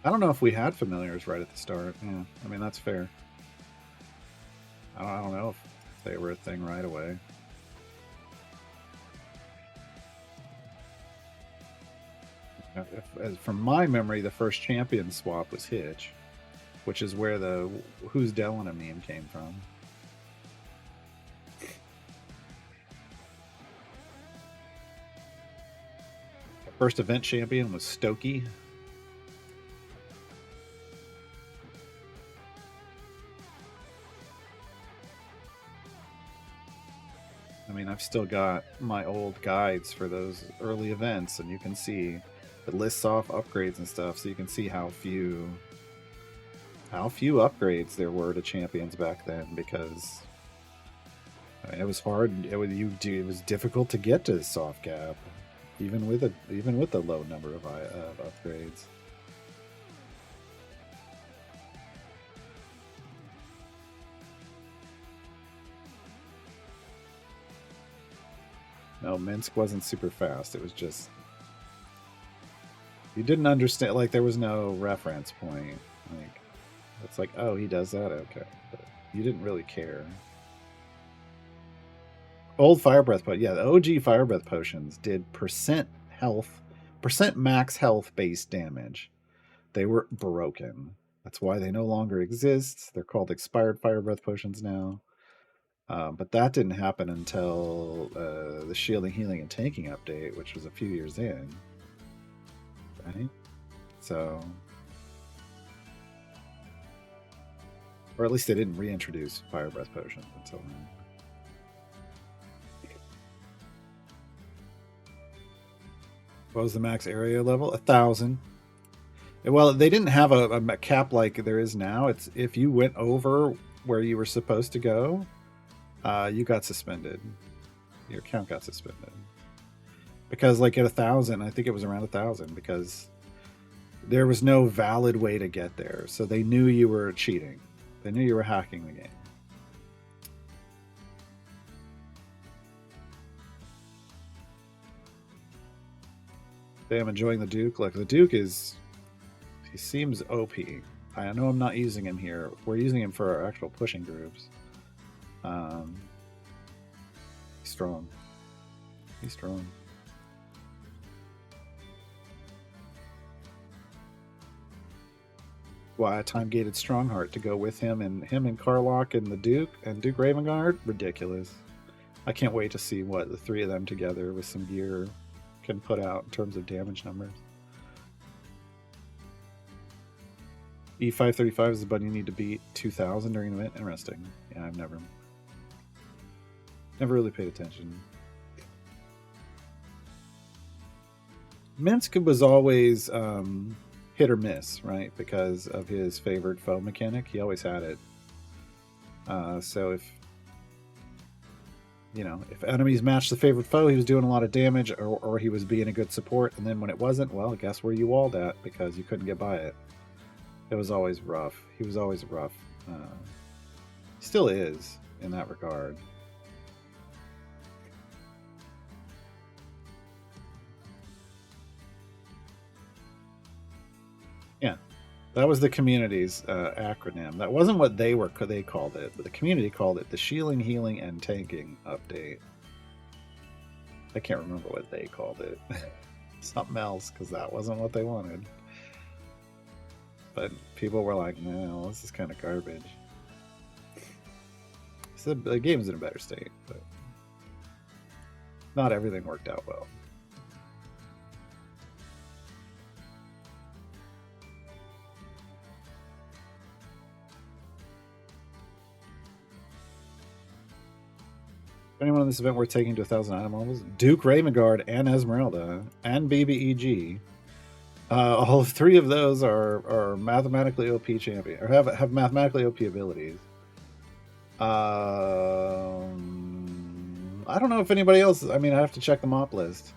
I don't know if we had familiars right at the start. Yeah, I mean, that's fair. I don't know if they were a thing right away. From my memory, the first champion swap was Hitch, which is where the "Who's Delana" meme came from. The first event champion was Stokey. I mean, I've still got my old guides for those early events, and you can see it lists off upgrades and stuff, so you can see how few upgrades there were to champions back then. Because I mean, it was hard. It was difficult to get to soft cap, even with a low number of upgrades. No, Minsk wasn't super fast. It was just you didn't understand. Like there was no reference point. Like it's like, oh, he does that. Okay, but you didn't really care. Old fire breath potion. Yeah, the OG fire breath potions did percent health, percent max health based damage. They were broken. That's why they no longer exist. They're called expired fire breath potions now. But that didn't happen until the shielding, healing, and tanking update, which was a few years in. Right? So, or at least they didn't reintroduce fire breath potions until then. What was the max area level? 1,000. Well, they didn't have a cap like there is now. It's if you went over where you were supposed to go, you got suspended. Your account got suspended because, like, at 1,000, I think it was around 1,000 because there was no valid way to get there. So they knew you were cheating. They knew you were hacking the game. I'm enjoying the Duke. Like the Duke he seems OP. I know I'm not using him here. We're using him for our actual pushing groups. He's strong. He's strong. Why a time-gated Strongheart to go with him and Carlock and the Duke and Duke Ravengard? Ridiculous. I can't wait to see what the three of them together with some gear can put out in terms of damage numbers. E535 is the button you need to beat 2,000 during an event. Interesting. Yeah, I've never really paid attention. Minsk was always hit or miss, right? Because of his favored foe mechanic. He always had it. So if enemies matched the favorite foe, he was doing a lot of damage, or he was being a good support. And then when it wasn't, well, guess where you walled at because you couldn't get by it. It was always rough. He was always rough. Still is in that regard. Yeah, that was the community's acronym. That wasn't what they called it, but the community called it the Shielding, Healing, and Tanking Update. I can't remember what they called it. Something else, because that wasn't what they wanted. But people were like, no, this is kind of garbage. So the game's in a better state, but not everything worked out well. Anyone in this event worth taking to 1,000 item levels? Duke Ravengard and Esmeralda and BBEG. All three of those are mathematically OP champion or have mathematically OP abilities. I don't know if anybody else. I mean, I have to check the mop list.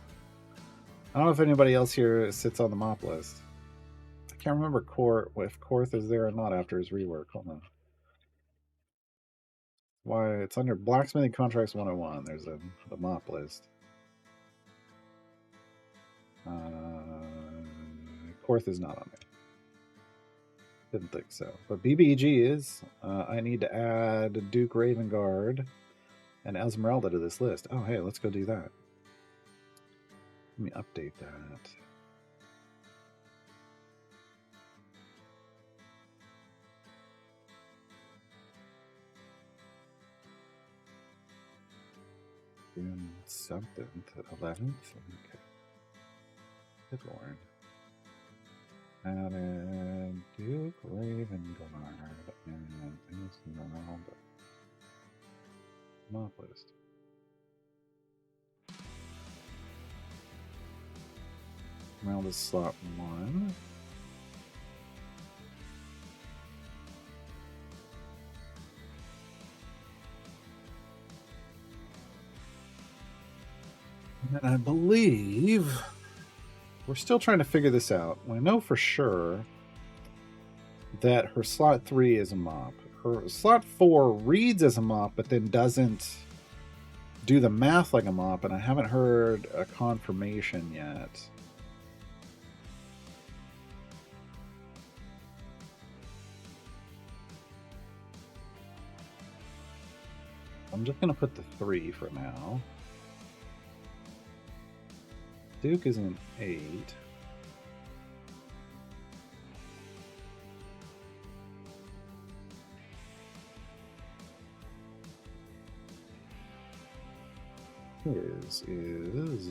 I don't know if anybody else here sits on the mop list. I can't remember if Korth is there or not after his rework. Hold on. Why it's under Blacksmithing Contracts 101. There's the mop list. Korth is not on there. Didn't think so. But BBG is. I need to add Duke Raven Guard and Esmeralda to this list. Oh, hey, let's go do that. Let me update that. June 7th, 11th. Okay. Good Lord. Added Duke Raven Guard and Esmeralda. Mob list. Esmeralda's slot 1. And I believe we're still trying to figure this out. I know for sure that her slot 3 is a mop. Her slot 4 reads as a mop, but then doesn't do the math like a mop, and I haven't heard a confirmation yet. I'm just going to put the 3 for now. Duke is an 8. His is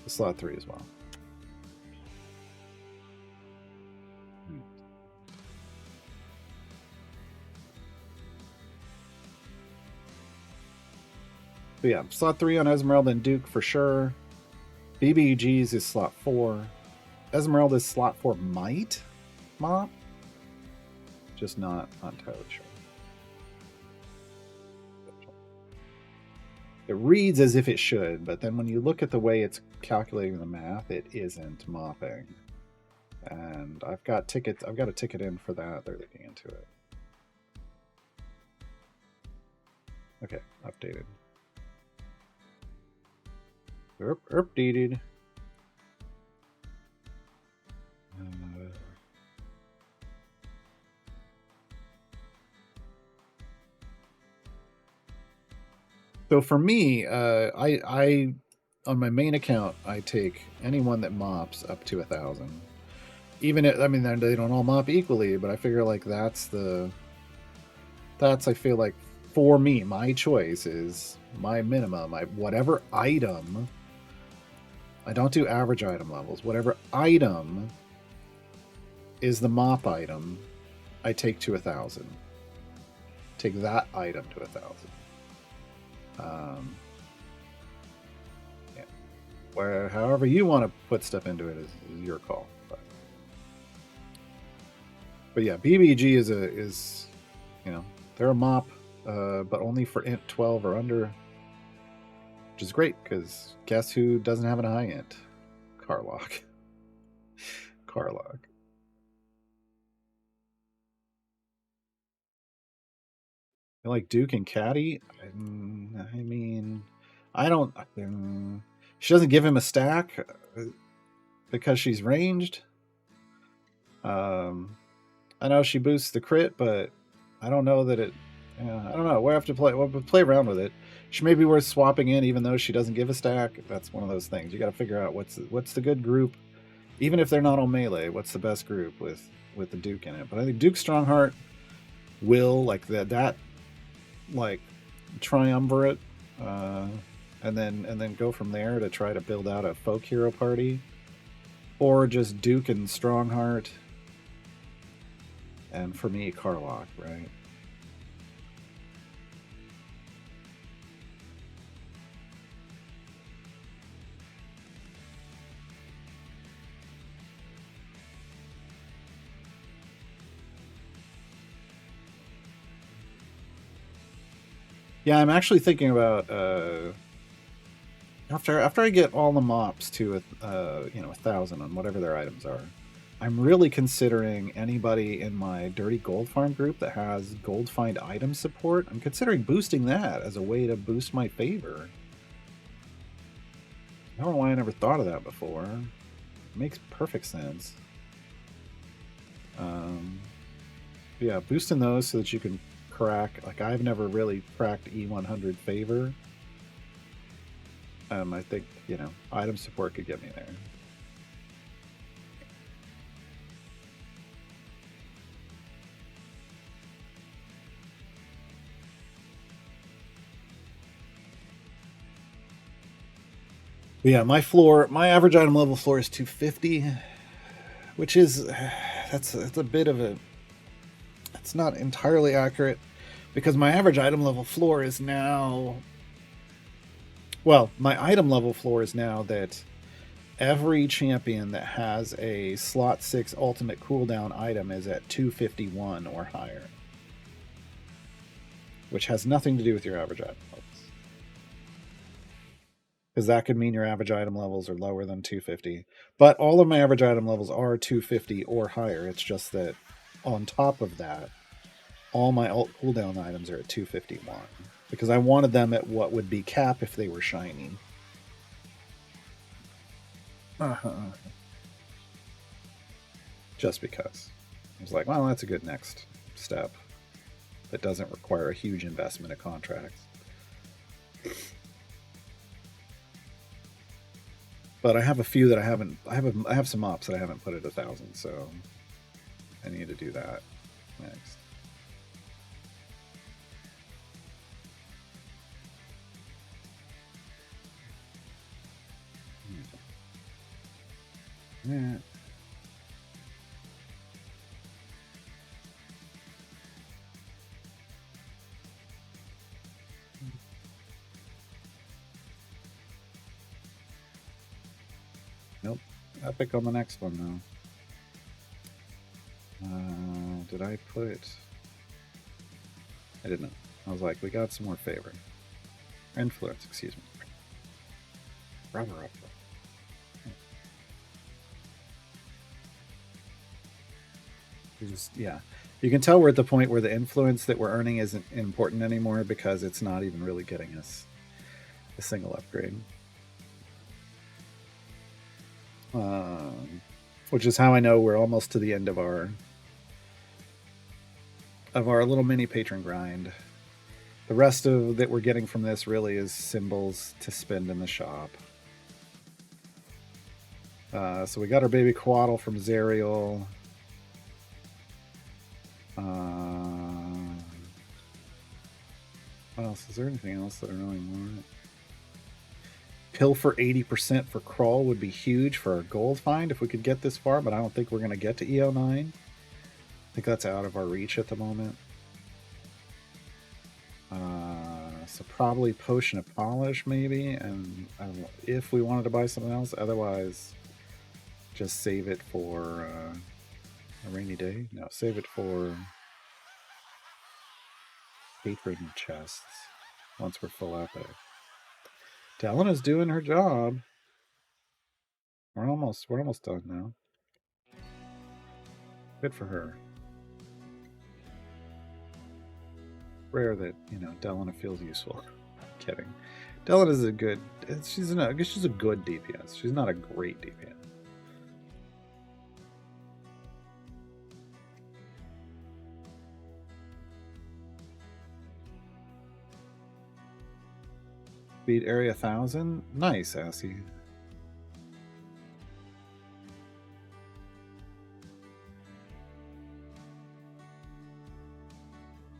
the slot 3 as well. But yeah, slot 3 on Esmeralda and Duke for sure. BBG's is slot 4. Esmeralda's slot 4 might mop. Just not entirely sure. It reads as if it should, but then when you look at the way it's calculating the math, it isn't mopping. And I've got tickets. I've got a ticket in for that. They're looking into it. Okay, updated. Updated. So for me, I on my main account, I take anyone that mops up to 1,000. Even if, I mean, they don't all mop equally, but I figure like that's I feel like for me, my choice is my minimum. Whatever item. I don't do average item levels. Whatever item is the mop item, I take to 1,000. Take that item to 1,000. Yeah. Where, however you want to put stuff into it is your call. But yeah, BBG is you know, they're a mop, but only for int 12 or under, which is great because guess who doesn't have a high int? Carlock. Carlock. Like Duke and Caddy, I mean, I don't. She doesn't give him a stack because she's ranged. I know she boosts the crit, but I don't know that it. I don't know. We'll have to play around with it. She may be worth swapping in, even though she doesn't give a stack. That's one of those things. You got to figure out what's the good group, even if they're not on melee. What's the best group with the Duke in it? But I think Duke Strongheart will like that like triumvirate, and then go from there to try to build out a folk hero party, or just Duke and Strongheart, and for me Carlock, right? Yeah, I'm actually thinking about after I get all the mops to 1,000 on whatever their items are. I'm really considering anybody in my Dirty Gold Farm group that has gold find item support. I'm considering boosting that as a way to boost my favor. I don't know why I never thought of that before. It makes perfect sense. Um, yeah, boosting those so that you can crack. Like I've never really cracked E100 favor. I think item support could get me there. But yeah, my average item level floor is 250, which is that's a bit of a. It's not entirely accurate because my average item level floor is now. Well, my item level floor is now that every champion that has a slot 6 ultimate cooldown item is at 251 or higher, which has nothing to do with your average item levels. Because that could mean your average item levels are lower than 250. But all of my average item levels are 250 or higher. It's just that on top of that, all my ult cooldown items are at 251. Because I wanted them at what would be cap if they were shiny. Just because. I was like, well, that's a good next step. That doesn't require a huge investment of contracts. But I have a few that I haven't. I have some ops that I haven't put at 1,000, so I need to do that next. Yeah. Nope. Epic on the next one though. Did I put? I didn't. I was like, we got some more favor. Influence, excuse me. Rubber up. Yeah. You can tell we're at the point where the influence that we're earning isn't important anymore because it's not even really getting us a single upgrade. Which is how I know we're almost to the end of our little mini patron grind. The rest of that we're getting from this really is symbols to spend in the shop. So we got our baby Quaddle from Zariel. What else? Is there anything else that I really want? Pill for 80% for Crawl would be huge for our gold find if we could get this far, but I don't think we're going to get to EO9. I think that's out of our reach at the moment. So probably Potion of Polish maybe, and if we wanted to buy something else, otherwise just save it for a rainy day. No, save it for patron chests once we're full epic. Delena's doing her job. We're almost done now. Good for her. Rare that Delana feels useful. Kidding. Delena's a good. She's a good DPS. She's not a great DPS. Beat area 1000. Nice, Assy.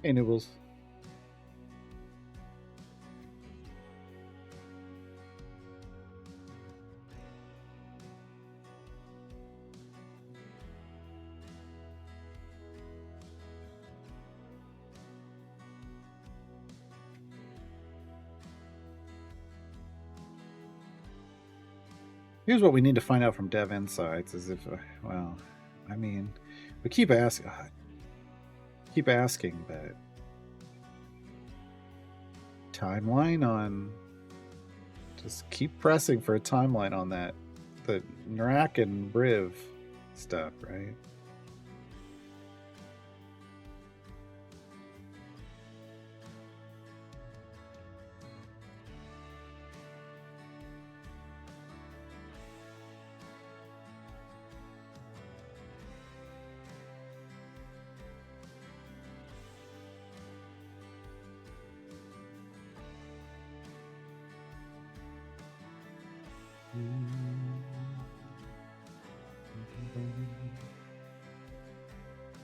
Hey, Nibbles. Here's what we need to find out from Dev Insights: is if, well, I mean, we keep asking, but timeline on. Just keep pressing for a timeline on that, the Narak and Briv stuff, right?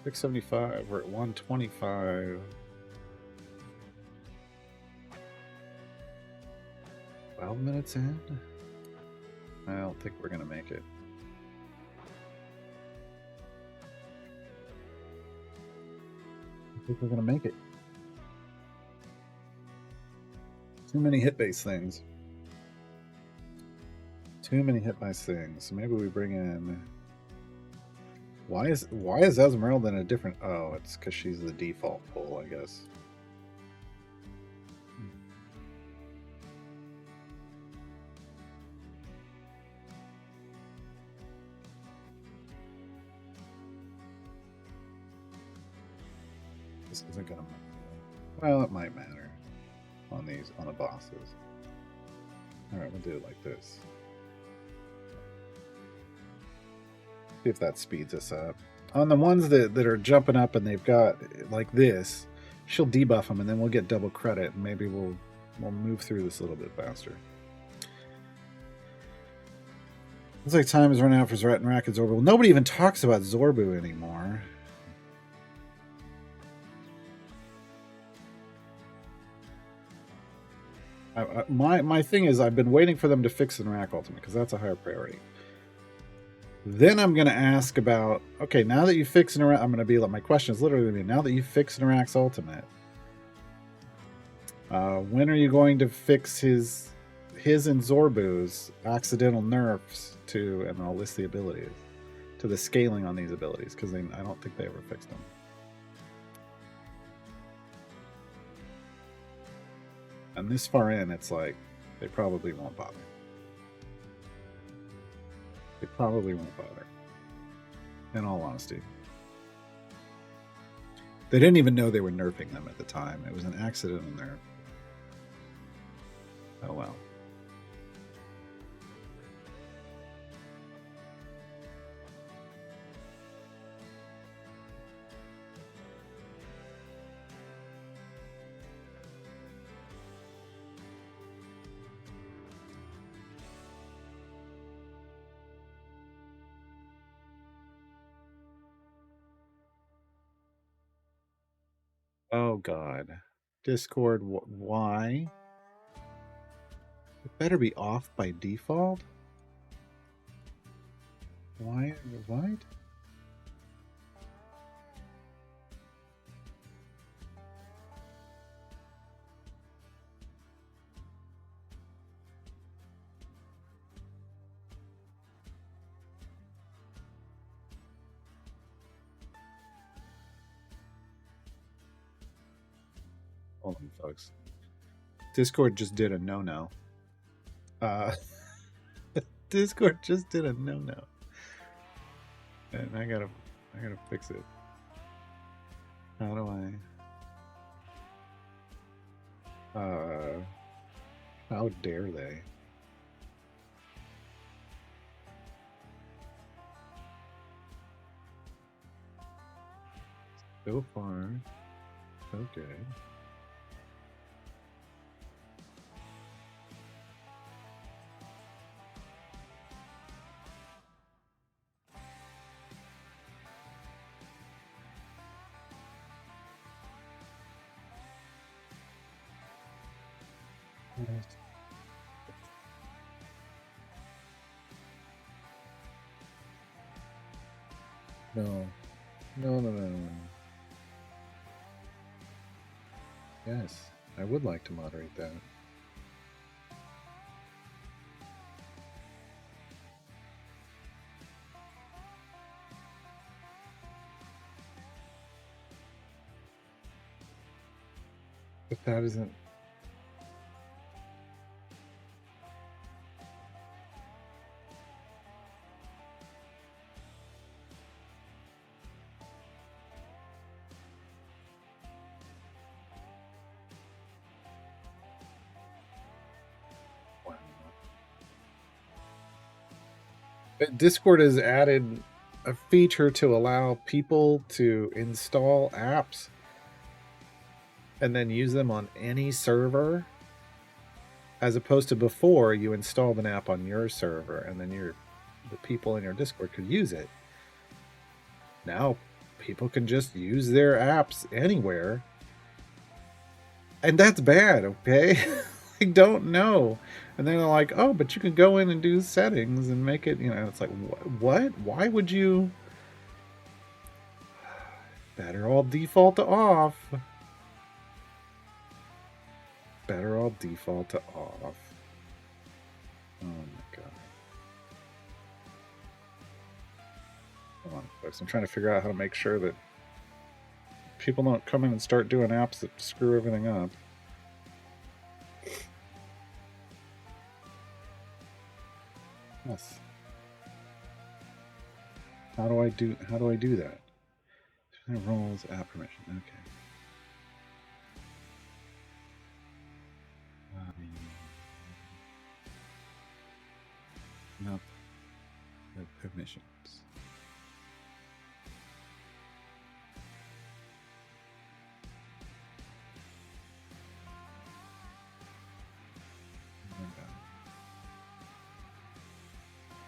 675. We're at 125. 12 minutes in? I don't think we're going to make it. I think we're going to make it. Too many hit-based things. Too many hit-based things. So maybe we bring in... Why is Esmeralda in a different... Oh, it's because she's the default pull, I guess. This isn't gonna matter. Well, it might matter on the bosses. Alright, we'll do it like this. See if that speeds us up. On the ones that are jumping up and they've got like this, she'll debuff them and then we'll get double credit and maybe we'll move through this a little bit faster. Looks like time is running out for Zrat and Rack and Zorbu. Well, nobody even talks about Zorbu anymore. My thing is I've been waiting for them to fix the Rack Ultimate because that's a higher priority. Then I'm going to ask about, okay, now that you fix Narak, I'm going to be like, my question is literally going to be, now that you fix Narak's Ultimate, when are you going to fix his and Zorbu's accidental nerfs to, and I'll list the abilities, to the scaling on these abilities, because I don't think they ever fixed them. And this far in, it's like, they probably won't bother. They probably won't bother. In all honesty. They didn't even know they were nerfing them at the time. It was an accidental nerf. Oh well. Oh god. Discord, why? It better be off by default? Why? What? Hold on, folks. Discord just did a no-no. Discord just did a no-no. And I gotta fix it. How do I... how dare they? So far, so good. No. No. Yes, I would like to moderate that. But that isn't... Discord has added a feature to allow people to install apps and then use them on any server, as opposed to before you installed an app on your server and then the people in your Discord could use it. Now people can just use their apps anywhere. And that's bad, okay? I don't know. And then they're like, oh, but you can go in and do settings and make it, it's like, what? Why would you? Better all default to off. Better all default to off. Oh my god. Hold on, folks. I'm trying to figure out how to make sure that people don't come in and start doing apps that screw everything up. Yes. How do I do that? Roles, app permission. Okay. Nope. Permissions.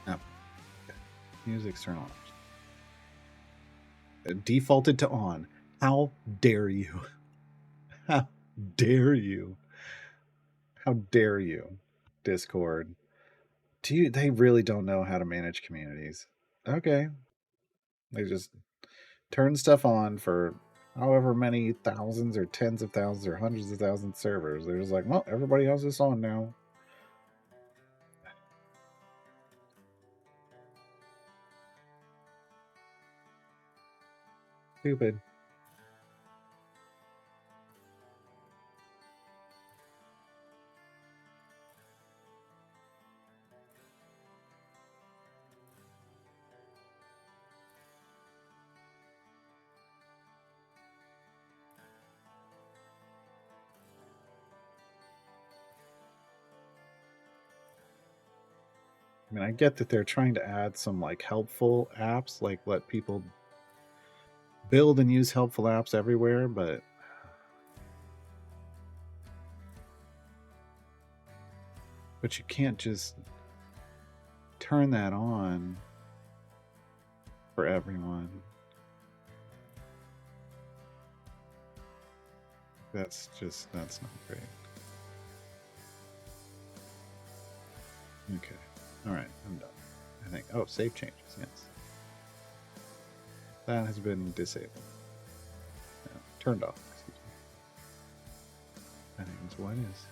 No. Use external options. Defaulted to on. How dare you? How dare you? How dare you? Discord. They really don't know how to manage communities. Okay. They just turn stuff on for however many thousands or tens of thousands or hundreds of thousands of servers. They're just like, well, everybody has this on now. Stupid. I mean, I get that they're trying to add some like helpful apps, like let people build and use helpful apps everywhere, but you can't just turn that on for everyone. That's not great. Okay. All right, I'm done. I think. Oh, save changes. Yes. That has been disabled. No, turned off. Excuse me. Settings. What is?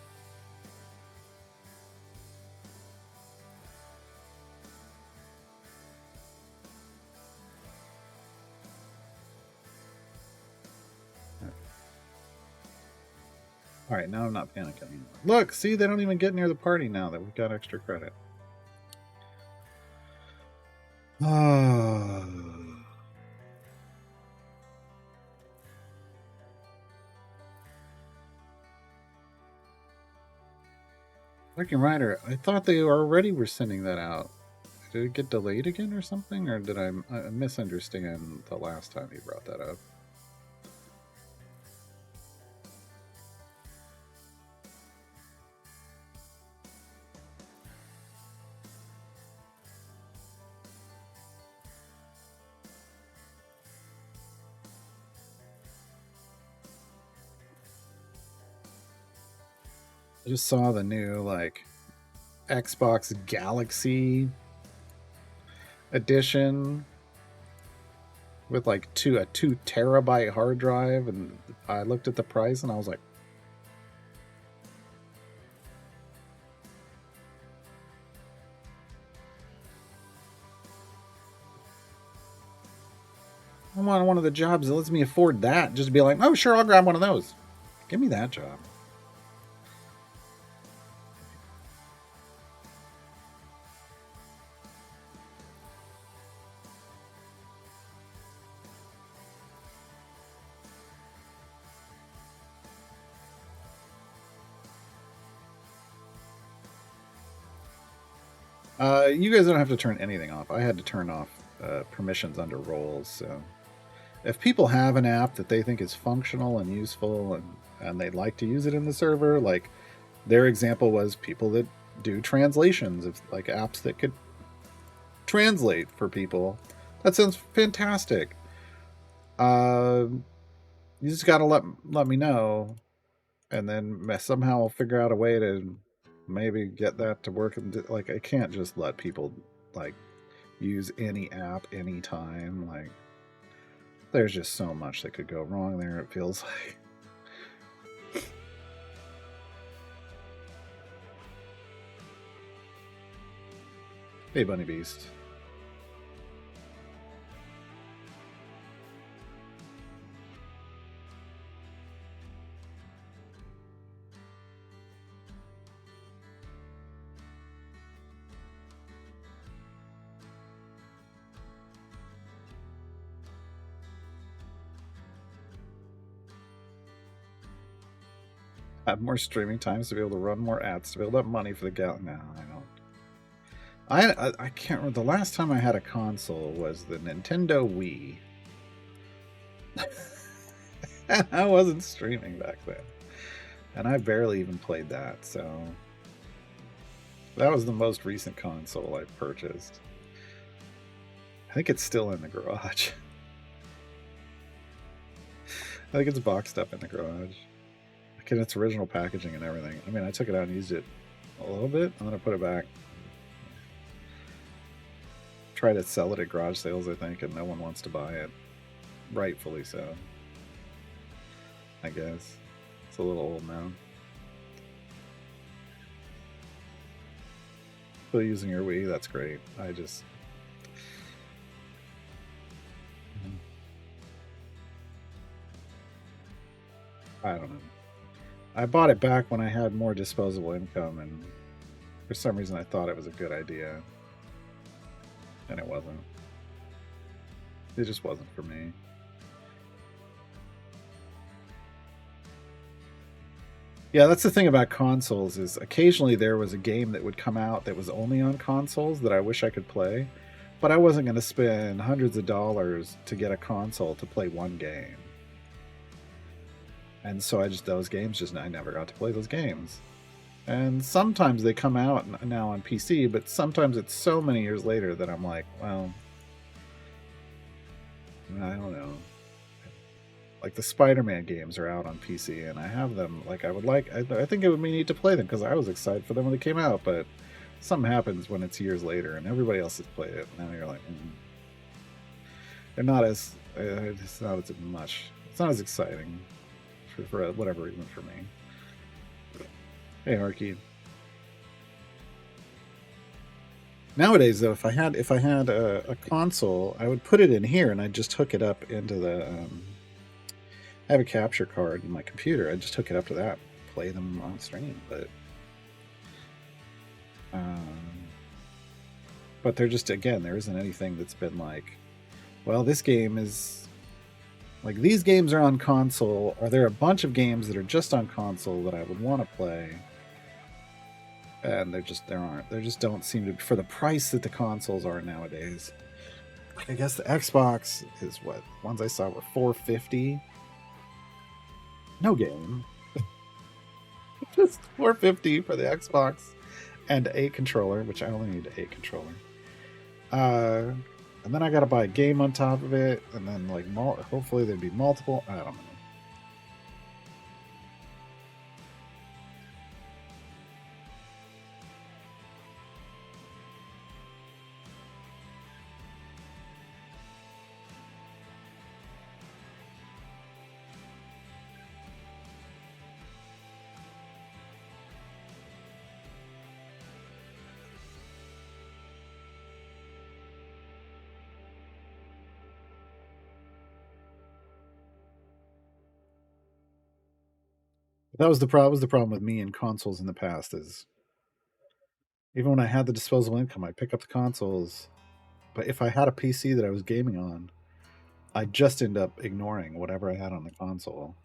All right, now I'm not panicking anymore. Look, see, they don't even get near the party now that we've got extra credit. Lurking Rider, I thought they already were sending that out. Did it get delayed again or something? Or did I misunderstand the last time he brought that up? I just saw the new like Xbox Galaxy edition with like a 2 terabyte hard drive, and I looked at the price and I was like, I want one of the jobs that lets me afford that. Just be like, oh sure, I'll grab one of those. Give me that job. You guys don't have to turn anything off. I had to turn off permissions under roles. So if people have an app that they think is functional and useful and they'd like to use it in the server, like their example was people that do translations of like apps that could translate for people. That sounds fantastic. You just gotta let me know, and then somehow I'll figure out a way to maybe get that to work. And like, I can't just let people like use any app anytime. Like, there's just so much that could go wrong there. It feels like. Hey, Bunny Beast. Have more streaming times to be able to run more ads to build up money for the gal. No, I don't. I can't remember. The last time I had a console was the Nintendo Wii. And I wasn't streaming back then. And I barely even played that, so that was the most recent console I purchased. I think it's still in the garage. I think it's boxed up in the garage. Like in its original packaging and everything. I mean, I took it out and used it a little bit. I'm going to put it back. Try to sell it at garage sales, I think, and no one wants to buy it. Rightfully so. I guess. It's a little old now. Still using your Wii? That's great. I just... I don't know. I bought it back when I had more disposable income, and for some reason I thought it was a good idea. And it wasn't. It just wasn't for me. Yeah, that's the thing about consoles is occasionally there was a game that would come out that was only on consoles that I wish I could play, but I wasn't going to spend hundreds of dollars to get a console to play one game. And so those games I never got to play those games. And sometimes they come out now on PC, but sometimes it's so many years later that I'm like, well, I don't know. Like the Spider-Man games are out on PC, and I have them. Like I think it would be neat to play them because I was excited for them when they came out. But something happens when it's years later, and everybody else has played it. And now you're like, they're not as. It's not as much. It's not as exciting for whatever reason for me. Hey, Arky. Nowadays, though, if I had a console, I would put it in here, and I'd just hook it up into the. I have a capture card in my computer. I just hook it up to that, play them on stream. But they're just, again, there isn't anything that's been like, well, this game is like, these games are on console, or there are a bunch of games that are just on console that I would want to play. And there aren't. There just don't seem to be, for the price that the consoles are nowadays. I guess the Xbox is what ones I saw were $450. No game. Just $450 for the Xbox and a controller, which I only need a controller. And then I gotta buy a game on top of it, and then like hopefully there'd be multiple. I don't know. That was the problem. Was the problem with me and consoles in the past is even when I had the disposable income, I'd pick up the consoles. But if I had a PC that I was gaming on, I'd just end up ignoring whatever I had on the console.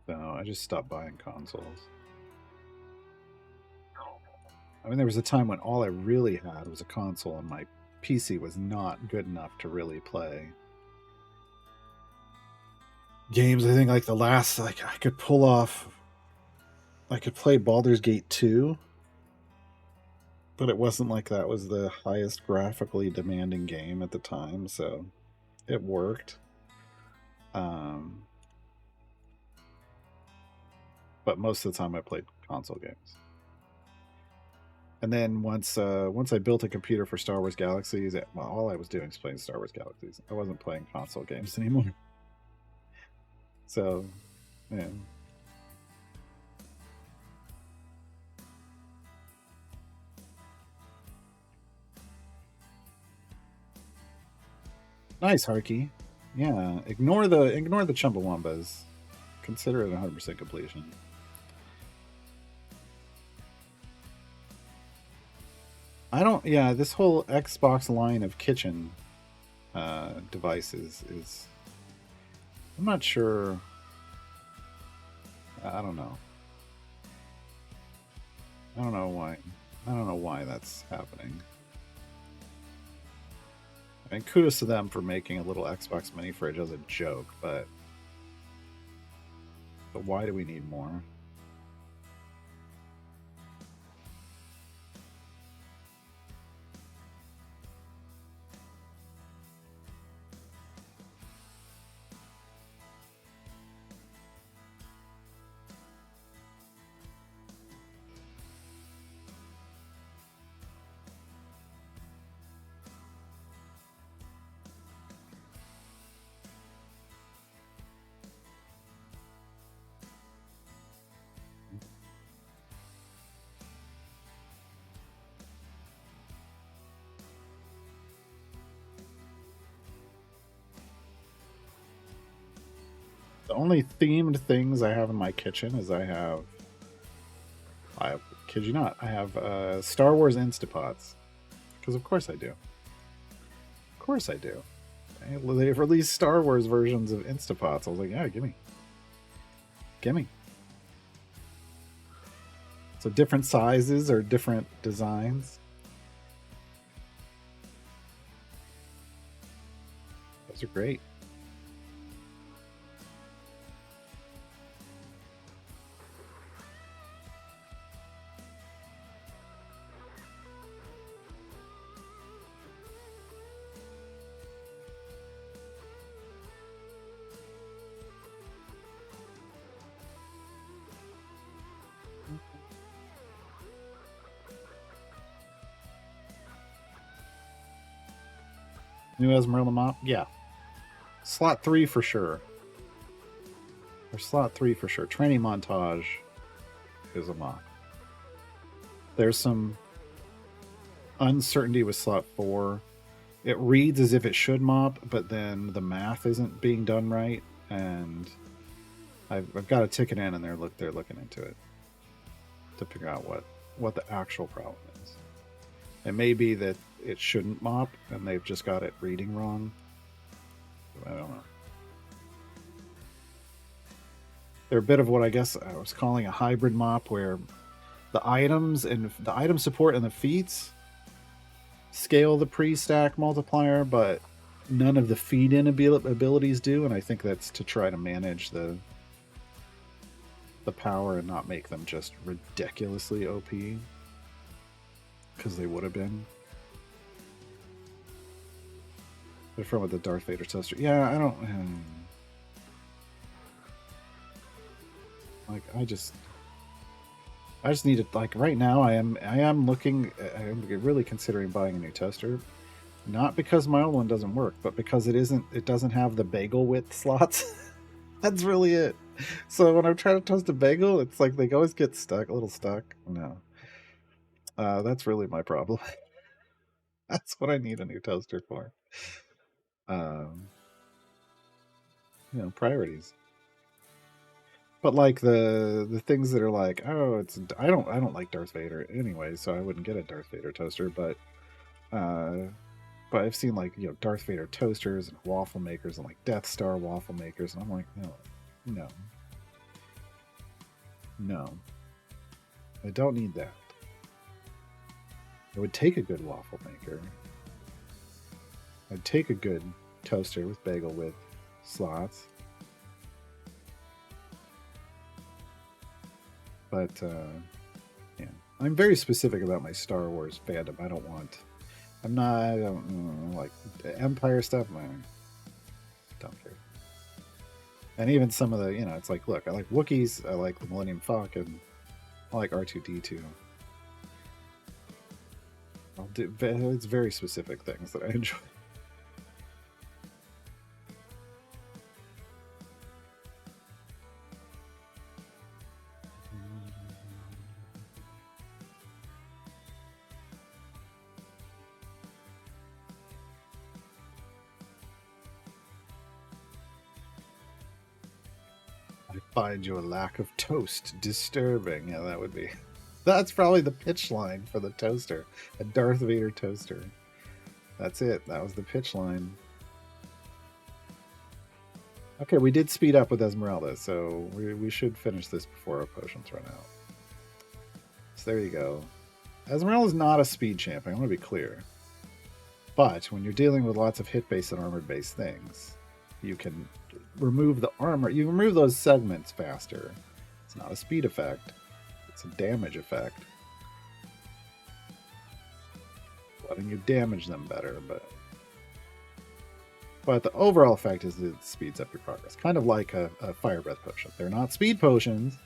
So I just stopped buying consoles. I mean, there was a time when all I really had was a console, and my PC was not good enough to really play games. I think like the last, like I could play Baldur's Gate 2. But it wasn't like that was the highest graphically demanding game at the time, so it worked. But most of the time I played console games. And then once I built a computer for Star Wars Galaxies, well, all I was doing was playing Star Wars Galaxies. I wasn't playing console games anymore. So, yeah. Nice, Harky. Yeah, ignore the Chumbawambas. Consider it 100% completion. I don't. Yeah, this whole Xbox line of kitchen devices is. I'm not sure. I don't know. I don't know why. I don't know why that's happening. I mean, kudos to them for making a little Xbox mini fridge as a joke, but why do we need more? The only themed things I have in my kitchen is I kid you not, I have Star Wars Instapots. Because of course I do. Of course I do. They've released Star Wars versions of Instapots. I was like, yeah, gimme. Gimme. So different sizes or different designs. Those are great. New Esmeralda mop? Yeah. Slot 3 for sure. Or slot 3 for sure. Training montage is a mop. There's some uncertainty with slot 4. It reads as if it should mop, but then the math isn't being done right, and I've got a ticket in, and they're looking into it to figure out what the actual problem is. It may be that it shouldn't mop, and they've just got it reading wrong. I don't know. They're a bit of what I guess I was calling a hybrid mop, where the items and the item support and the feats scale the pre-stack multiplier, but none of the feed-in abilities do, and I think that's to try to manage the power and not make them just ridiculously OP, because they would have been. They're from with the Darth Vader toaster. Yeah, I don't like. I just need to, like, right now I am looking. I'm really considering buying a new toaster, not because my old one doesn't work, but because it doesn't have the bagel width slots. That's really it. So when I'm trying to toast a bagel, it's like they always get stuck, a little stuck. No, that's really my problem. That's what I need a new toaster for. Priorities. But like the things that are like, oh, I don't like Darth Vader anyway, so I wouldn't get a Darth Vader toaster. But I've seen, like, Darth Vader toasters and waffle makers and like Death Star waffle makers, and I'm like, no, I don't need that. It would take a good waffle maker. I'd take a good toaster with bagel with slots. But yeah, I'm very specific about my Star Wars fandom. I don't want. I don't like the Empire stuff. I don't care. And even some of the, it's like, look, I like Wookiees. I like the Millennium Falcon. I like R2D2. I'll do. It's very specific things that I enjoy. I find your lack of toast disturbing. Yeah, that would be. That's probably the pitch line for the toaster. A Darth Vader toaster. That's it. That was the pitch line. Okay, we did speed up with Esmeralda, so we should finish this before our potions run out. So there you go. Esmeralda is not a speed champion, I want to be clear. But when you're dealing with lots of hit-based and armor-based things, you can remove the armor. You remove those segments faster. It's not a speed effect. It's a damage effect. Letting you damage them better, but the overall effect is it speeds up your progress. Kind of like a fire breath potion. They're not speed potions,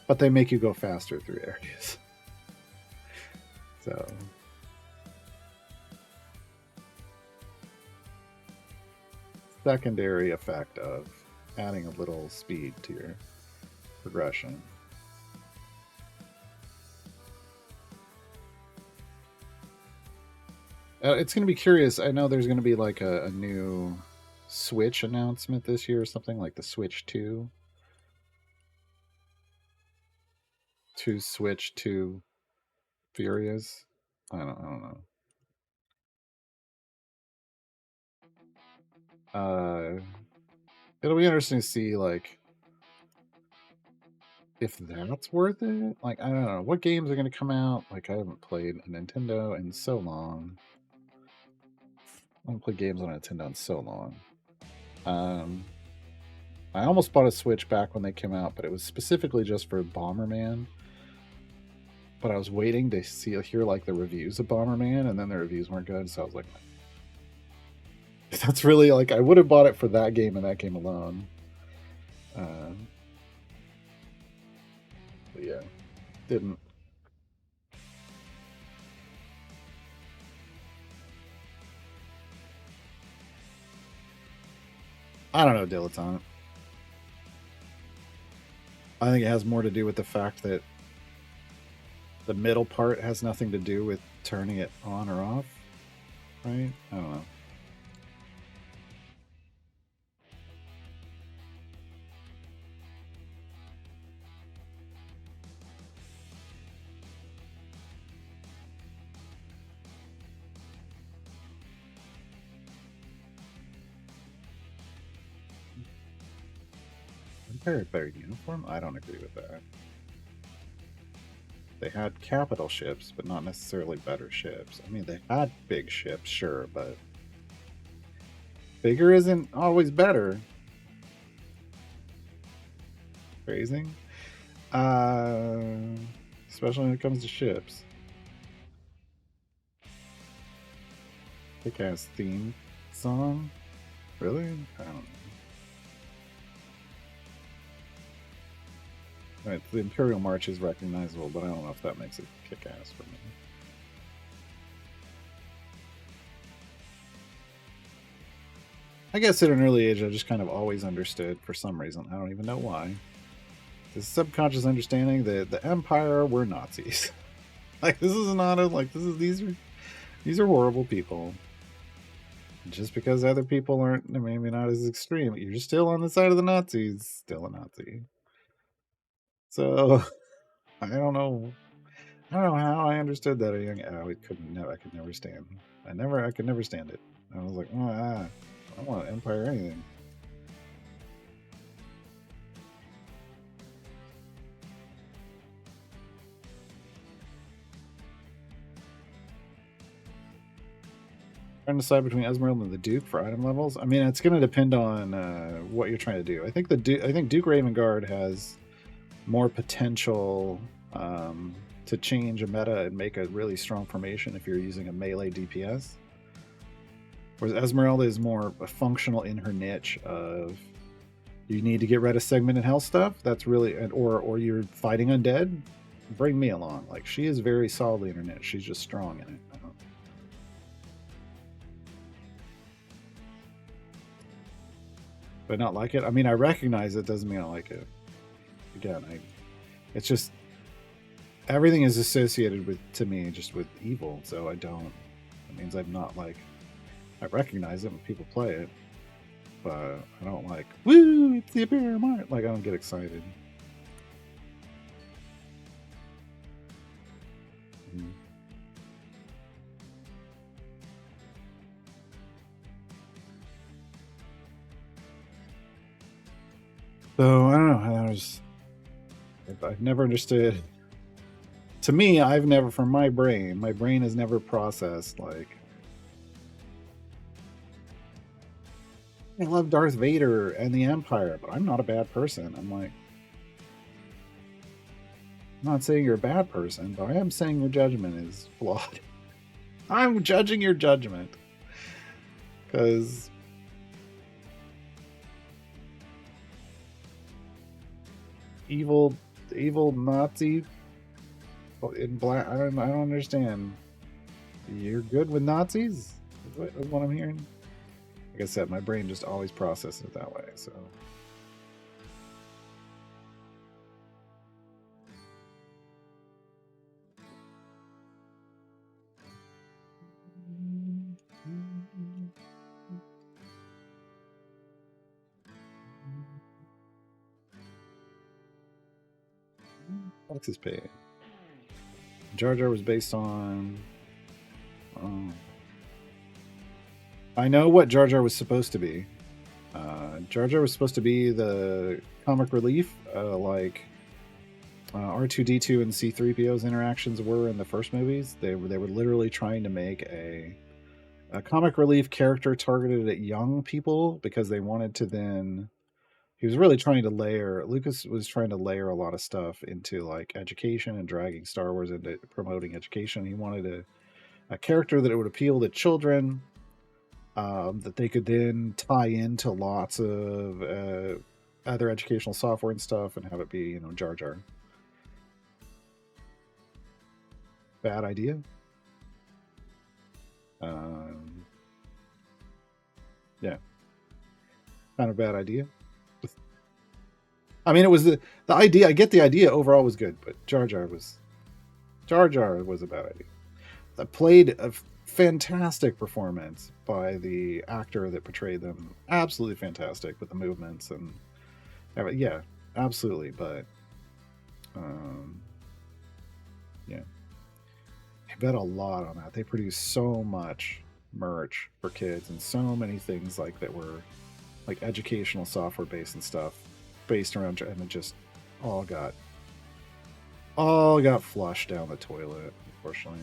but they make you go faster through areas. So secondary effect of adding a little speed to your progression. It's going to be curious. I know there's going to be like a new Switch announcement this year or something, like the Switch 2. To Switch to Furious. I don't know. It'll be interesting to see like if that's worth it. Like I don't know what games are going to come out. Like I haven't played a Nintendo in so long. I haven't played games on a Nintendo in so long. I almost bought a Switch back when they came out, but it was specifically just for Bomberman. But I was waiting to hear like the reviews of Bomberman, and then the reviews weren't good, so I was like, that's really like I would have bought it for that game and that game alone. But yeah, didn't. I don't know, Dilettante. I think it has more to do with the fact that the middle part has nothing to do with turning it on or off, right? I don't know. Better uniform? I don't agree with that. They had capital ships, but not necessarily better ships. I mean, they had big ships, sure, but bigger isn't always better. Phrasing? Especially when it comes to ships. Kick-ass theme song? Really? I don't know. Right, the Imperial March is recognizable, but I don't know if that makes it kick-ass for me. I guess at an early age, I just kind of always understood for some reason. I don't even know why. This subconscious understanding that the Empire were Nazis. Like this is not a like this is these are horrible people. Just because other people aren't maybe not as extreme, you're still on the side of the Nazis. Still a Nazi. So I don't know. I don't know how I understood that at a young age. I could never stand. I could never stand it. I was like, I don't want an Empire or anything. Trying to decide between Esmeralda and the Duke for item levels. I mean, it's going to depend on what you're trying to do. I think Duke Raven Guard has more potential to change a meta and make a really strong formation if you're using a melee DPS. Whereas Esmeralda is more functional in her niche of you need to get rid of segmented health stuff. That's really, or you're fighting undead. Bring me along. Like, she is very solidly in her niche. She's just strong in it. But not like it. I mean, I recognize it. Doesn't mean I like it. Again, it's just everything is associated with, to me, just with evil. So I don't. It means I'm not like. I recognize it when people play it, but I don't like. Woo! It's the Imperial Mart. Like, I don't get excited. Mm-hmm. So I don't know. I've never understood. To me, I've never, from my brain has never processed like. I love Darth Vader and the Empire, but I'm not a bad person. I'm like, I'm not saying you're a bad person, but I am saying your judgment is flawed. I'm judging your judgment because evil Nazi in black. I don't understand. You're good with Nazis? Is what I'm hearing. Like I said, my brain just always processes it that way. So. Alexis Pay. Jar Jar was based on. I know what Jar Jar was supposed to be. Jar Jar was supposed to be the comic relief, like R2D2 and C3PO's interactions were in the first movies. They were literally trying to make a comic relief character targeted at young people because they wanted to then. He was really trying to layer. Lucas was trying to layer a lot of stuff into like education and dragging Star Wars into promoting education. He wanted a character that it would appeal to children. That they could then tie into lots of other educational software and stuff and have it be, Jar Jar. Bad idea. Yeah. Kind of bad idea. I mean, it was the idea. I get the idea overall was good, but Jar Jar was a bad idea. That played a fantastic performance by the actor that portrayed them. Absolutely fantastic with the movements and yeah, absolutely. But yeah, I bet a lot on that. They produced so much merch for kids and so many things like that were like educational software based and stuff based around, and it just all got flushed down the toilet, unfortunately.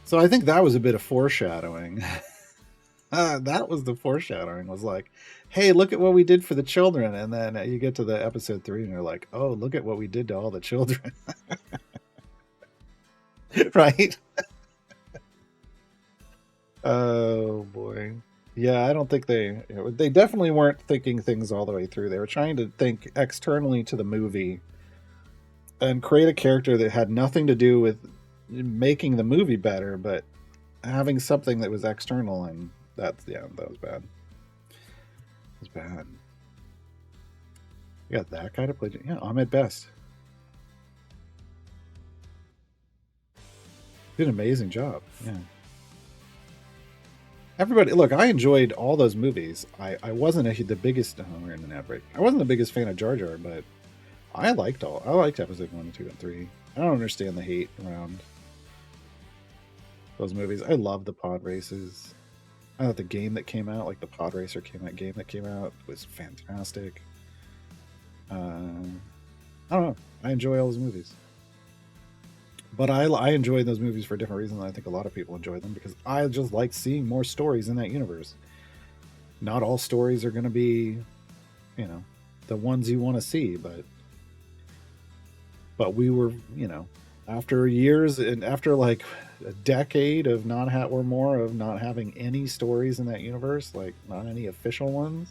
So I think that was a bit of foreshadowing. That was the foreshadowing. Was like, hey, look at what we did for the children, and then you get to the episode 3, and you're like, oh, look at what we did to all the children, right? Oh boy, yeah. I don't think they definitely weren't thinking things all the way through. They were trying to think externally to the movie and create a character that had nothing to do with making the movie better, but having something that was external, and that was bad. It was bad. You got that kind of play. Yeah, Ahmed Best did an amazing job. Yeah. Everybody, look, I enjoyed all those movies. I wasn't the biggest. Oh, we're in an outbreak. I wasn't the biggest fan of Jar Jar, but I liked episode 1 and 2 and 3. I don't understand the hate around those movies. I love the pod races. I thought the game that came out, like the pod racer game that came out, was fantastic. I don't know. I enjoy all those movies, but I enjoy those movies for a different reason than I think a lot of people enjoy them, because I just like seeing more stories in that universe. Not all stories are going to be, the ones you want to see, but but we were, after years and after like a decade of not or more of not having any stories in that universe, like not any official ones,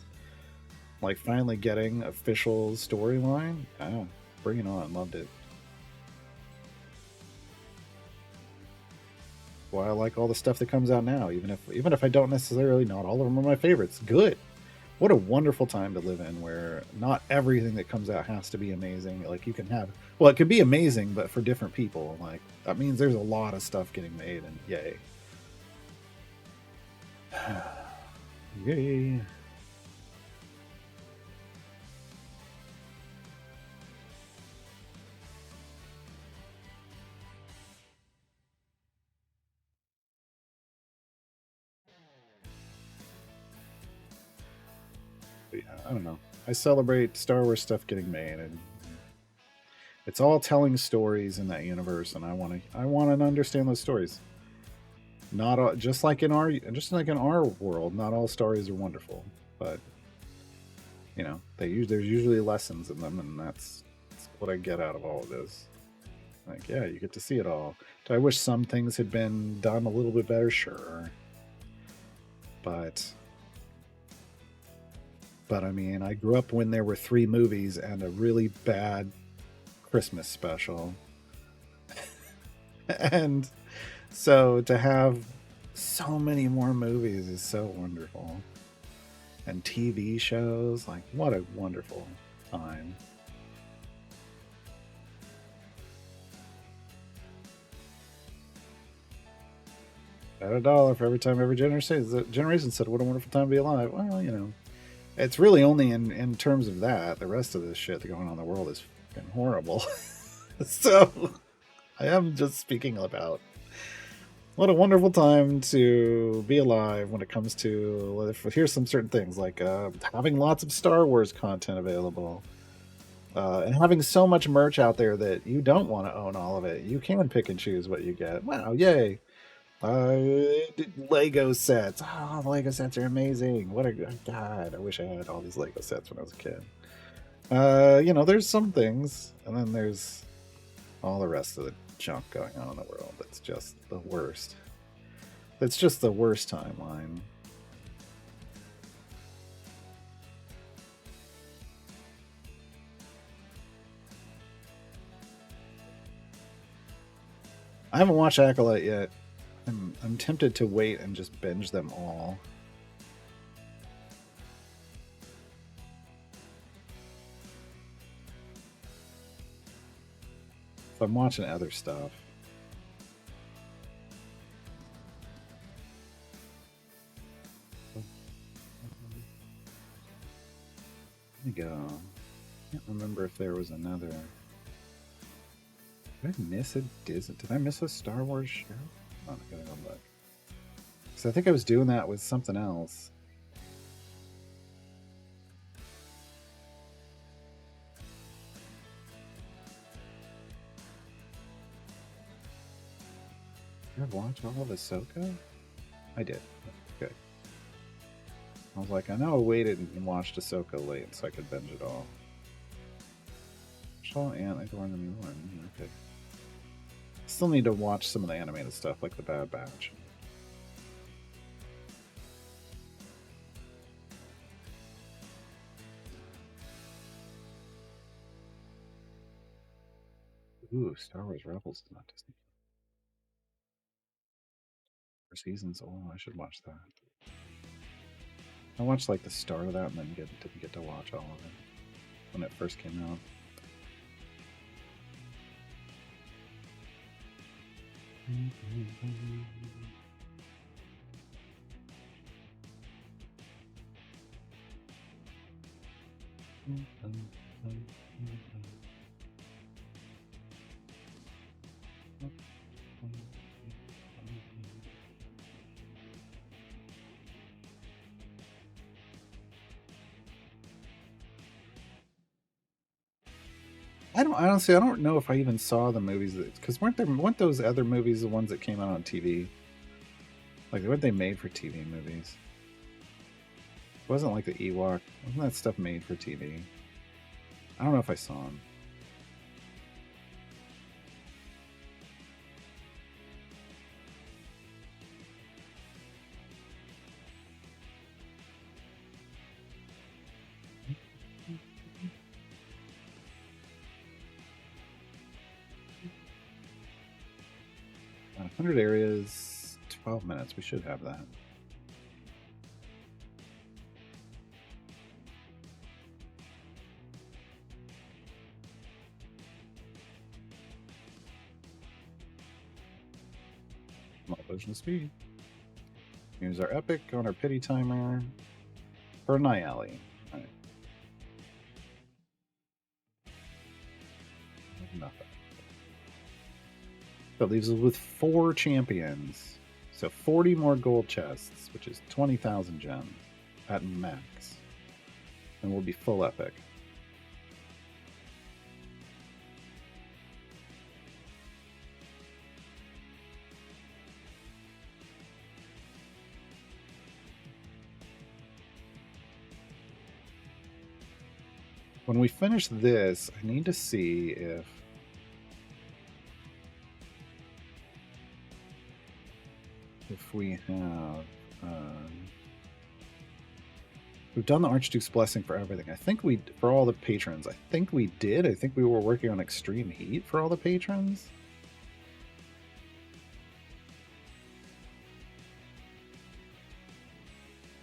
like finally getting official storyline. Bring it on. Loved it. Why I like all the stuff that comes out now, even if I don't necessarily, not all of them are my favorites. Good. What a wonderful time to live in, where not everything that comes out has to be amazing. Like you can have, well, it can be amazing, but for different people. Like that means there's a lot of stuff getting made, and yay, yay. But yeah, I don't know. I celebrate Star Wars stuff getting made, and it's all telling stories in that universe, and I want to understand those stories. Not all, just like in our world, not all stories are wonderful, but there's usually lessons in them, and that's what I get out of all of this. Like, yeah, you get to see it all. Do I wish some things had been done a little bit better? Sure, but I mean, I grew up when there were 3 movies and a really bad Christmas special, and so to have so many more movies is so wonderful. And TV shows, like what a wonderful time. At $1 for every time every generation said, "What a wonderful time to be alive." Well, it's really only in terms of that. The rest of this shit going on in the world is fucking horrible. So I am just speaking about what a wonderful time to be alive when it comes to, here's some certain things like having lots of Star Wars content available, and having so much merch out there that you don't want to own all of it. You can pick and choose what you get. Wow, yay! Lego sets. Oh, the Lego sets are amazing. What a god! I wish I had all these Lego sets when I was a kid. There's some things, and then there's all the rest of the junk going on in the world. That's just the worst. That's just the worst timeline. I haven't watched Acolyte yet. I'm tempted to wait and just binge them all. So I'm watching other stuff. There you go. I can't remember if there was another. Did I miss a Disney? Did I miss a Star Wars show? Oh, I gotta go look. Because I think I was doing that with something else. Did I watch all of Ahsoka? I did. Good. I was like, I know I waited and watched Ahsoka late so I could binge it all. Shaw and I learned the new one. Okay. Still need to watch some of the animated stuff like The Bad Batch. Ooh, Star Wars Rebels is not Disney. 4 seasons. Oh, I should watch that. I watched like the start of that and then didn't get to watch all of it when it first came out. I don't know if I even saw the movies because weren't those other movies the ones that came out on TV? Like weren't they made for TV movies? It wasn't like the Ewok. Wasn't that stuff made for TV? I don't know if I saw them. 100 areas, 12 minutes. We should have that. Potion of speed. Use our epic on our pity timer for Nyali. All right. Nothing. That leaves us with 4 champions. So 40 more gold chests, which is 20,000 gems at max. And we'll be full epic. When we finish this, I need to see if we have we've done the Archduke's blessing for everything. I think we for all the patrons. I think we did. I think we were working on extreme heat for all the patrons.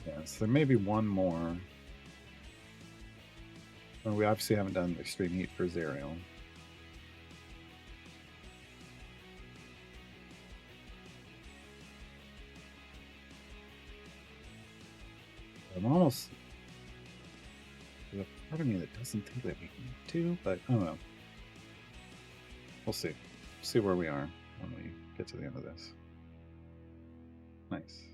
Yes, there may be one more. Well, we obviously haven't done extreme heat for Zariel. I'm almost... There's a part of me that doesn't think that we need to, but I don't know. We'll see. See where we are when we get to the end of this. Nice.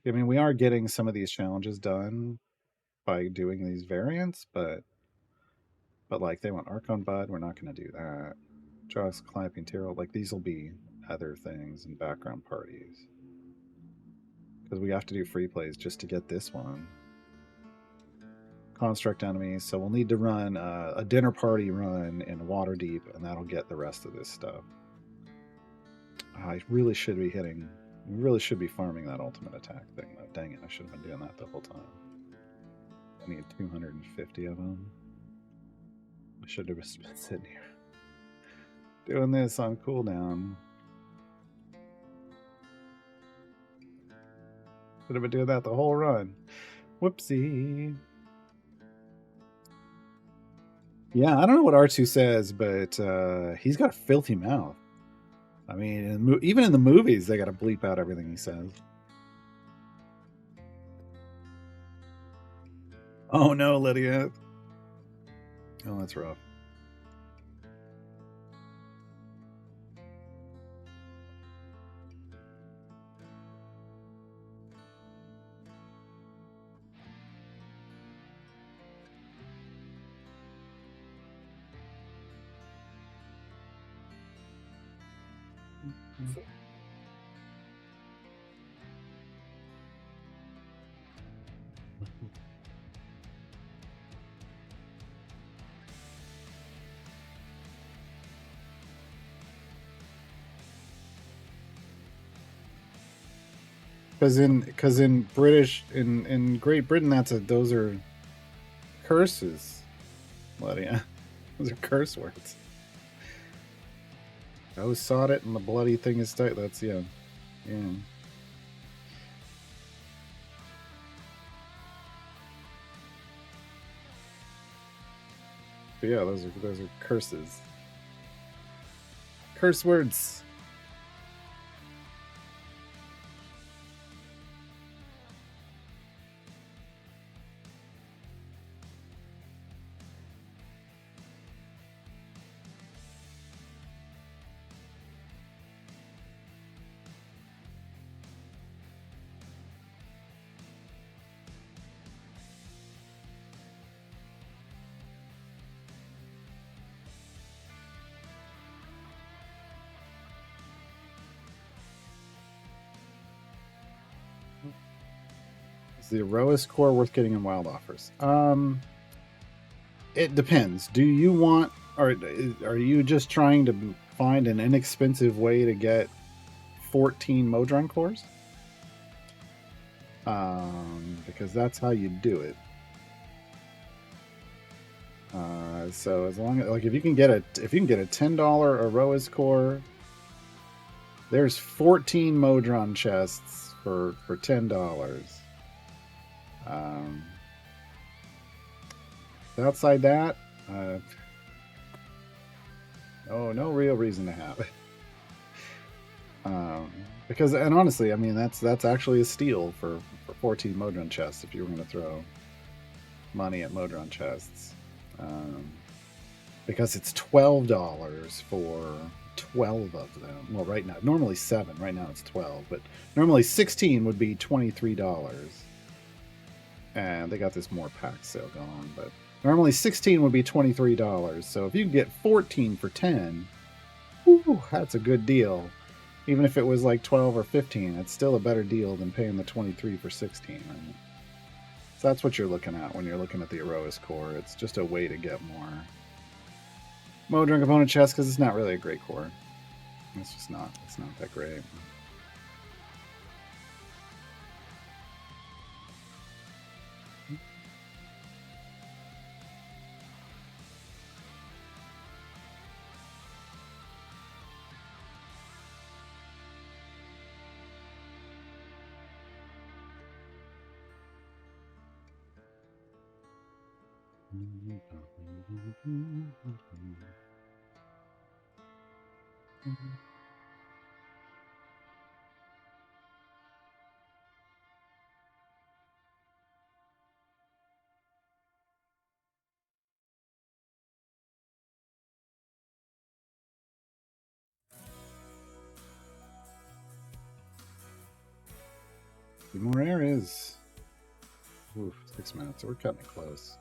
I mean, we are getting some of these challenges done by doing these variants, but like they want Archon Bud, we're not going to do that. Joss Clamping Tyrrell, like these will be other things and background parties. Because we have to do free plays just to get this one. Construct enemies, so we'll need to run a dinner party run in Waterdeep, and that'll get the rest of this stuff. I really should be hitting, we really should be farming that ultimate attack thing. Oh, dang it, I should have been doing that the whole time. I need 250 of them. I should have just been sitting here doing this on cooldown. Should have been doing that the whole run. Whoopsie. Yeah, I don't know what R2 says, but he's got a filthy mouth. I mean, even in the movies, they got to bleep out everything he says. Oh no, Lydia. Oh, that's rough. Because in Great Britain, those are curses, Lydia. Those are curse words. I always sought it, and the bloody thing is tight. That's yeah. But yeah, those are curses. Curse words. Is the Aroas core worth getting in wild offers? It depends. Do you want, or are you just trying to find an inexpensive way to get 14 Modron cores? Because that's how you do it. So as long as, like, if you can get a $10 Aroas core There's 14 Modron chests for $10. Outside that, no real reason to have it. Because, and honestly, I mean, that's actually a steal for 14 Modron chests if you were going to throw money at Modron chests. Because it's $12 for 12 of them. Well, right now, normally 7. Right now it's 12, but normally 16 would be $23. And they got this more pack sale going on, but normally 16 would be $23. So if you can get 14 for 10, whew, that's a good deal. Even if it was like 12 or 15, it's still a better deal than paying the 23 for 16. Right? So that's what you're looking at when you're looking at the Erois core. It's just a way to get more Modron component chests because it's not really a great core. It's just not. It's not that great. More areas. Oof, 6 minutes. We're cutting it close.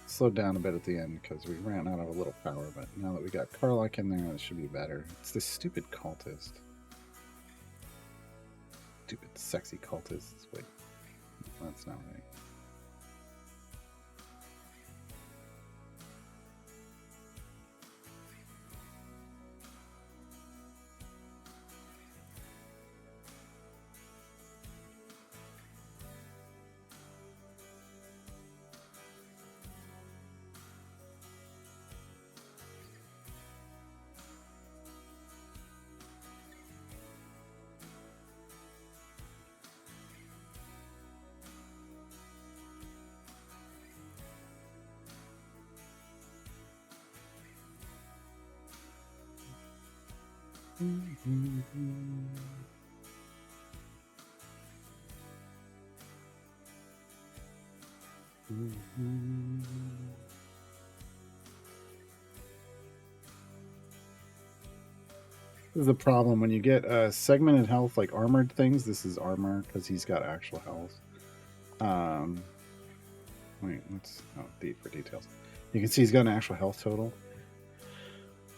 Slowed down a bit at the end because we ran out of a little power, but now that we got Karlach in there, it should be better. It's this stupid cultist. Stupid, sexy cultist. Wait, that's not right. This is a problem when you get segmented health like armored things. This is armor because he's got actual health. Wait, let's D for details. You can see he's got an actual health total.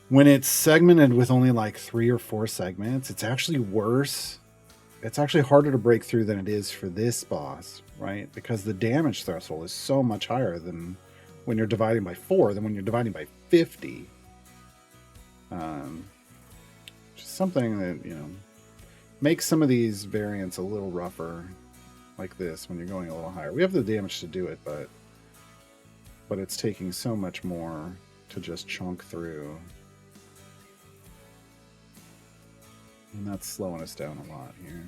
When it's segmented with only like 3 or 4 segments, it's actually worse. It's actually harder to break through than it is for this boss, right? Because the damage threshold is so much higher than when you're dividing by 4 than when you're dividing by 50. Just something that, makes some of these variants a little rougher, like this, when you're going a little higher. We have the damage to do it, but it's taking so much more to just chunk through. And that's slowing us down a lot here.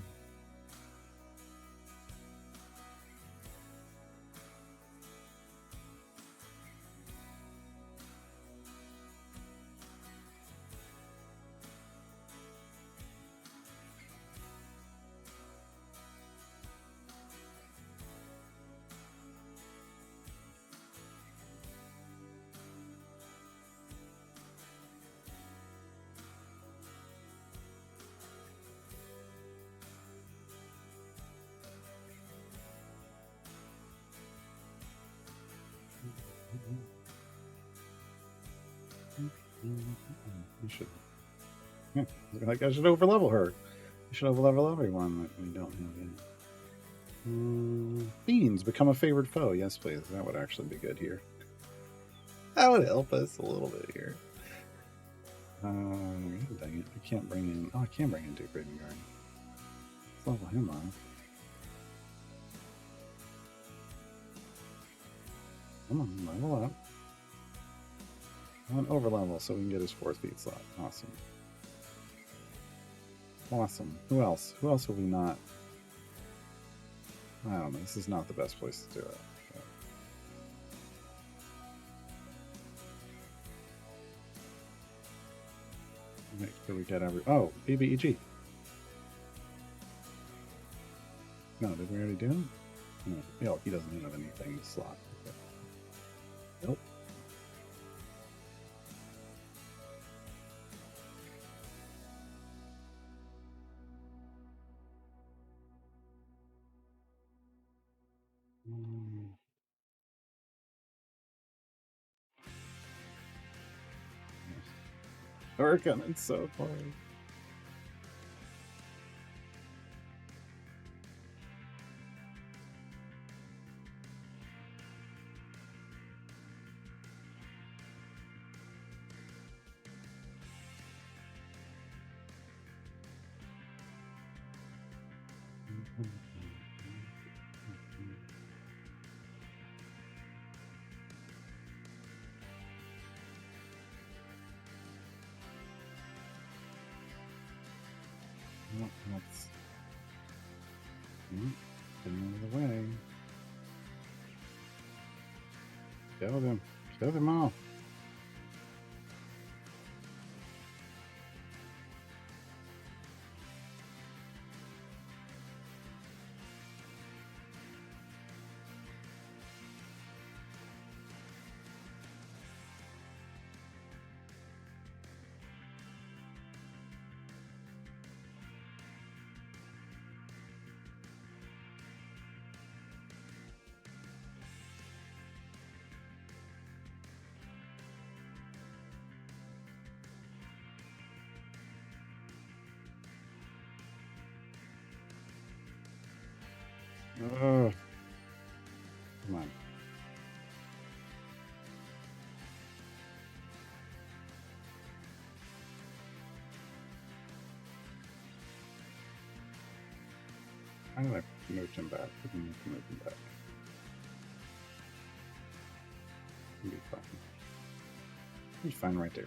You should. Yeah, like I should overlevel her. You should overlevel everyone that we don't have yet. Fiends become a favored foe. Yes, please. That would actually be good here. That would help us a little bit here. Dang it. I can't bring in. Oh, I can bring in Duke Ravengard. Let's level him up. Come on, level up. I want overlevel so we can get his 4th feet slot. Awesome. Awesome. Who else? Who else will we not? I don't know. This is not the best place to do it. But... make sure we get every... Oh, BBEG. No, did we already do him? No. Oh, he doesn't have anything to slot. Okay. Nope. Oregon, it's so hard. Let's get him out of the way. Shove him. Shove him off. Oh, come on. I'm gonna move him back. We can move him back. He'll be fine. He's fine right there.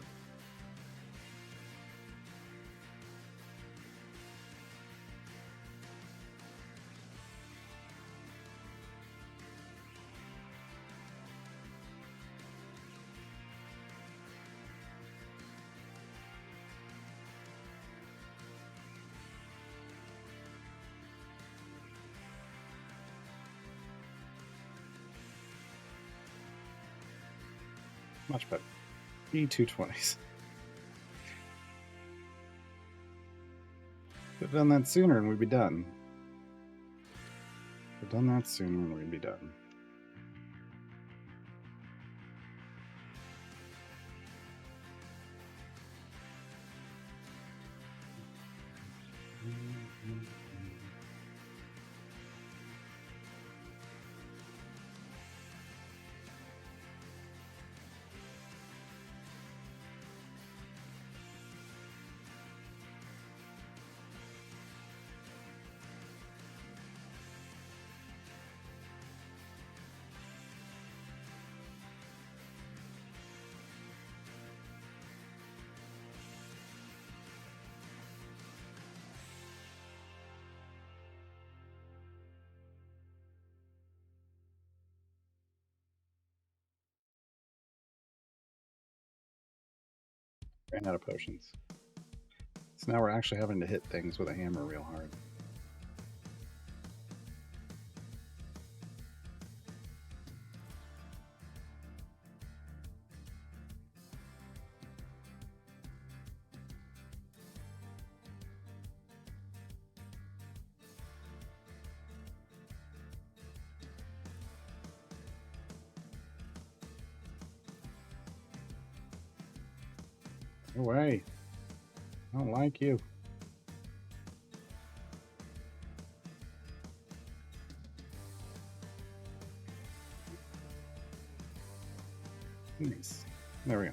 Much better. E220s. Could have done that sooner and we'd be done. Could have done that sooner and we'd be done. Ran out of potions. So now we're actually having to hit things with a hammer real hard. No way. I don't like you. Nice. There we go.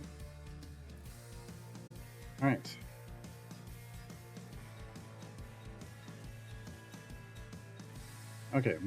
All right. Okay.